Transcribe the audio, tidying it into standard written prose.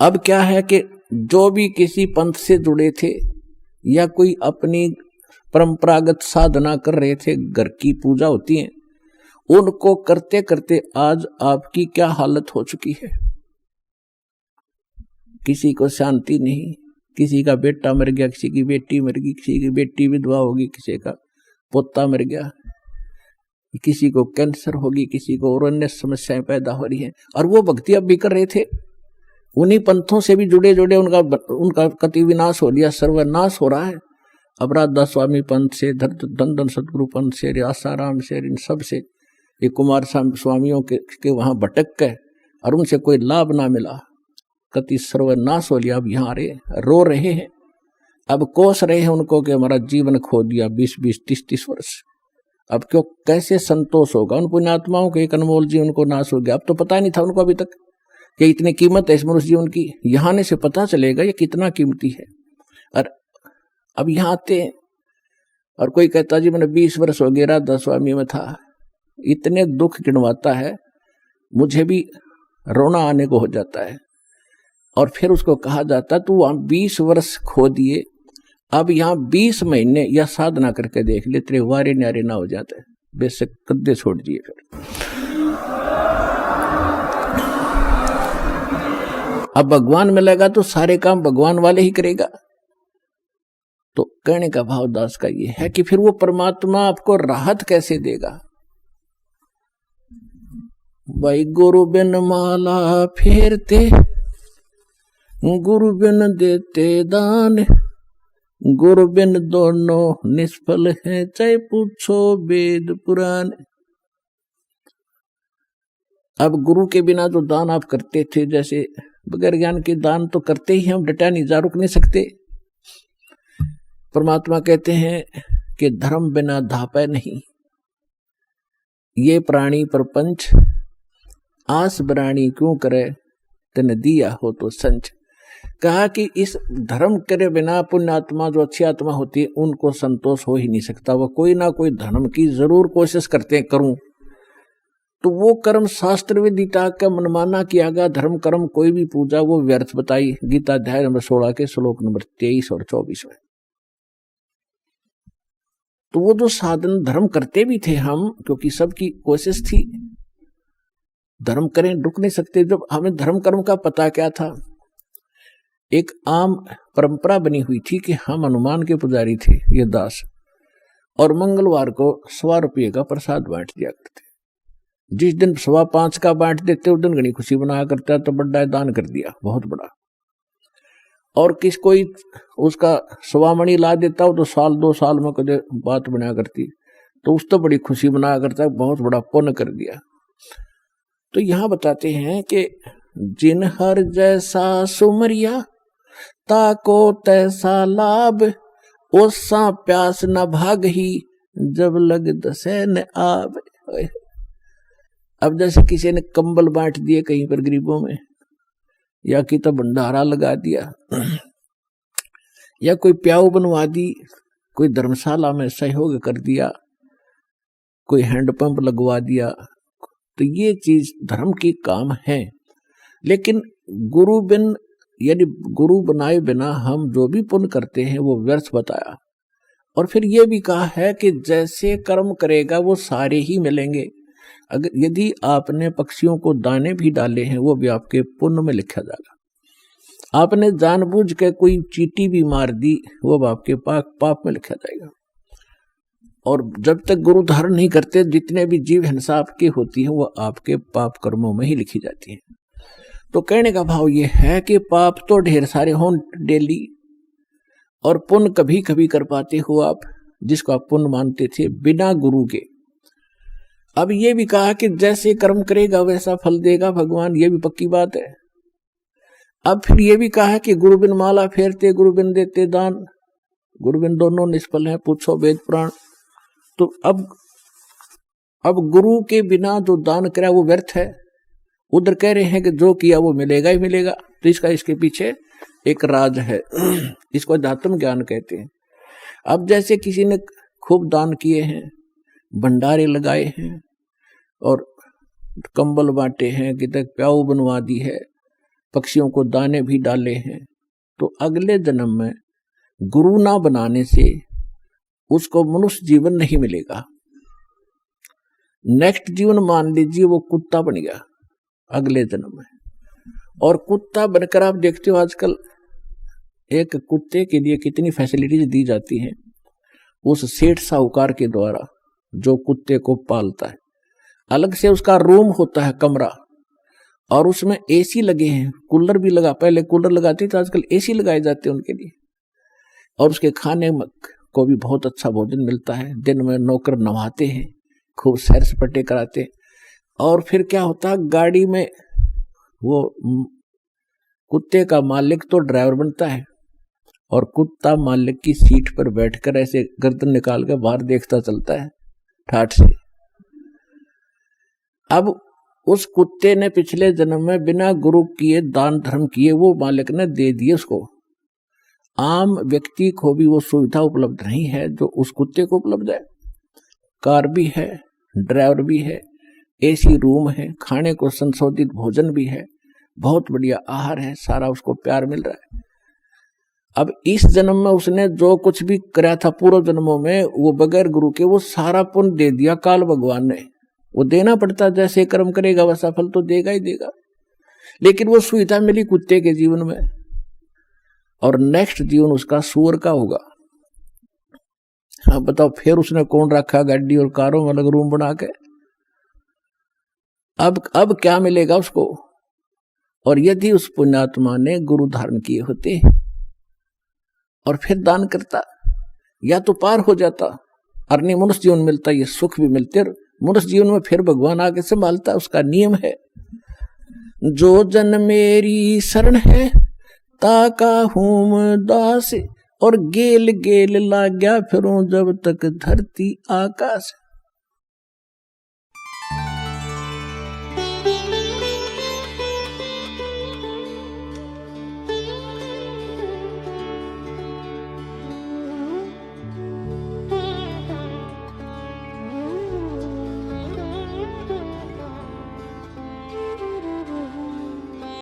अब क्या है कि जो भी किसी पंथ से जुड़े थे या कोई अपनी परंपरागत साधना कर रहे थे, घर की पूजा होती है, उनको करते करते आज आपकी क्या हालत हो चुकी है। किसी को शांति नहीं, किसी का बेटा मर गया, किसी की बेटी मर गई, किसी की बेटी विधवा होगी, किसी का पोता मर गया, किसी को कैंसर होगी, किसी को और अन्य समस्याएं पैदा हो रही हैं। और वो भक्ति अब भी कर रहे थे, उन्हीं पंथों से भी जुड़े जुड़े उनका कति विनाश हो लिया, सर्वनाश हो रहा है। अब राधा स्वामी पंथ से, धन सतगुरु पंथ से, आसाराम से, इन सब से, ये कुमार स्वामियों के वहां भटक गए और उनसे कोई लाभ ना मिला, कति सर्वनाश हो लिया। अब यहाँ रो रहे हैं, अब कोस रहे हैं उनको कि हमारा जीवन खो दिया 20-20, 30-30 वर्ष। अब क्यों, कैसे संतोष होगा उन पुण्यात्माओं के, एक अनमोल जीवन को नाश हो गया। अब तो पता नहीं था उनको अभी तक कि इतनी कीमत है इस मनुष्य जीवन की, यहाँ आने से पता चलेगा ये कितना कीमती है। और अब यहाँ आते हैं और कोई कहता जी मैंने 20 वर्ष हो गया राधा स्वामी में था, इतने दुख गिनवाता है, मुझे भी रोना आने को हो जाता है। और फिर उसको कहा जाता तू वहां 20 वर्ष खो दिए, अब यहाँ 20 महीने या साधना करके देख ले, तेरे वारे न्यारे ना हो जाते, बेशक कद्दे छोड़ दिए। फिर अब भगवान मिलेगा तो सारे काम भगवान वाले ही करेगा। तो कहने का भाव दास का ये है कि फिर वो परमात्मा आपको राहत कैसे देगा। भाई गुरु बिन माला फेरते, गुरु बिन देते दान, गुरु बिन दोनों निष्फल हैं, चाहे पूछो वेद पुराण। अब गुरु के बिना जो दान आप करते थे, जैसे बगैर ज्ञान के दान तो करते ही हम, डटा नहीं, जा रुक नहीं सकते। परमात्मा कहते हैं कि धर्म बिना धापै नहीं, ये प्राणी प्रपंच आस बरानी क्यों करे, तन दिया हो तो संच। कहा कि इस धर्म करे बिना पुण्यात्मा जो अच्छी आत्मा होती है उनको संतोष हो ही नहीं सकता। वो कोई ना कोई धर्म की जरूर कोशिश करते हैं करूं, तो वो कर्म शास्त्र विदिता का मनमाना किया गया धर्म कर्म, कोई भी पूजा वो व्यर्थ बताई। गीता अध्याय नंबर 16 के श्लोक नंबर 23 और 24 में। तो वो जो साधन धर्म करते भी थे हम, क्योंकि सबकी कोशिश थी, धर्म करें, रुक नहीं सकते। जब हमें धर्म कर्म का पता क्या था, एक आम परंपरा बनी हुई थी कि हम हनुमान के पुजारी थे ये दास, और मंगलवार को 100 रुपये का प्रसाद बांट दिया करते। जिस दिन 5.25 का बांट देते उस दिन घनी खुशी बनाया करता, तो बड़ा दान कर दिया, बहुत बड़ा। और किस कोई उसका 1.25 मणि ला देता हो तो 1-2 साल में कदे बात बनाया करती, तो उस तो बड़ी खुशी बनाया करता, बहुत बड़ा पुण्य कर दिया। तो यहाँ बताते हैं कि जिन हर जैसा सुमरिया, ताको तैसा लाभ, ओसा प्यास न भाग ही, जब लग दसे न आब। अब जैसे किसी ने कंबल बांट दिए कहीं पर गरीबों में, या कि तो भंडारा लगा दिया, या कोई प्याऊ बनवा दी, कोई धर्मशाला में सहयोग कर दिया, कोई हैंडपंप लगवा दिया, तो ये चीज धर्म की काम है। लेकिन गुरु बिन, यानी गुरु बनाए बिना हम जो भी पुण्य करते हैं वो व्यर्थ बताया। और फिर ये भी कहा है कि जैसे कर्म करेगा वो सारे ही मिलेंगे। अगर यदि आपने पक्षियों को दाने भी डाले हैं वो भी आपके पुण्य में लिखा जाएगा। आपने जानबूझ के कोई चींटी भी मार दी वो भी आपके पाप में लिखा जाएगा। और जब तक गुरु धारण नहीं करते, जितने भी जीव हिंसा आपकी होती है वो आपके पाप कर्मों में ही लिखी जाती है। तो कहने का भाव ये है कि पाप तो ढेर सारे हों डेली, और पुण्य कभी कभी कर पाते हो आप, जिसको आप पुण्य मानते थे बिना गुरु के। अब ये भी कहा कि जैसे कर्म करेगा वैसा फल देगा भगवान, ये भी पक्की बात है। अब फिर ये भी कहा कि गुरु बिन माला फेरते, गुरु बिन देते दान, गुरु बिन दोनों निष्फल हैं, पूछो वेद पुराण। तो अब गुरु के बिना जो दान करा वो व्यर्थ है। उधर कह रहे हैं कि जो किया वो मिलेगा ही मिलेगा। तो इसके पीछे एक राज है, इसको अध्यात्म ज्ञान कहते हैं। अब जैसे किसी ने खूब दान किए हैं, भंडारे लगाए हैं, और कंबल बांटे हैं, कि तक प्याऊ बनवा दी है, पक्षियों को दाने भी डाले हैं, तो अगले जन्म में गुरु ना बनाने से उसको मनुष्य जीवन नहीं मिलेगा। नेक्स्ट जीवन मान लीजिए वो कुत्ता बन गया अगले जन्म में, और कुत्ता बनकर आप देखते हो आजकल एक कुत्ते के लिए कितनी फैसिलिटीज दी जाती हैं उस सेठ साहूकार के द्वारा जो कुत्ते को पालता है। अलग से उसका रूम होता है, कमरा, और उसमें एसी लगे हैं, कूलर भी लगा, पहले कूलर लगाते थे, आजकल एसी लगाए जाते हैं उनके लिए। और उसके खाने को भी बहुत अच्छा भोजन मिलता है। दिन में नौकर नवाते हैं, खूब सैर सपाटे कराते हैं। और फिर क्या होता है, गाड़ी में वो कुत्ते का मालिक तो ड्राइवर बनता है और कुत्ता मालिक की सीट पर बैठकर ऐसे गर्दन निकाल कर बाहर देखता चलता है ठाठ से। अब उस कुत्ते ने पिछले जन्म में बिना गुरु किए दान धर्म किए वो मालिक ने दे दिए उसको। आम व्यक्ति को भी वो सुविधा उपलब्ध नहीं है जो उस कुत्ते को उपलब्ध है। कार भी है, ड्राइवर भी है, एसी रूम है, खाने को संशोधित भोजन भी है, बहुत बढ़िया आहार है, सारा उसको प्यार मिल रहा है। अब इस जन्म में उसने जो कुछ भी कराया था पूर्व जन्मों में, वो बगैर गुरु के वो सारा पुण्य दे दिया काल भगवान ने। वो देना पड़ता, जैसे कर्म करेगा वैसा फल तो देगा ही देगा, लेकिन वो सुविधा मिली कुत्ते के जीवन में, और नेक्स्ट जीवन उसका सूअर का होगा। हाँ बताओ, फिर उसने कौन रखा गाड़ी और कारों में अलग रूम बना के। अब क्या मिलेगा उसको। और यदि उस पुण्यात्मा ने गुरु धारण किए होते और फिर दान करता, या तो पार हो जाता, अर्नी मनुष्य जीवन मिलता, ये सुख भी मिलते, और मनुष्य जीवन में फिर भगवान आगे संभालता। उसका नियम है, जो जन मेरी शरण है ताका हूम दास, और गेल गेल ला गया फिरूं जब तक धरती आकाश।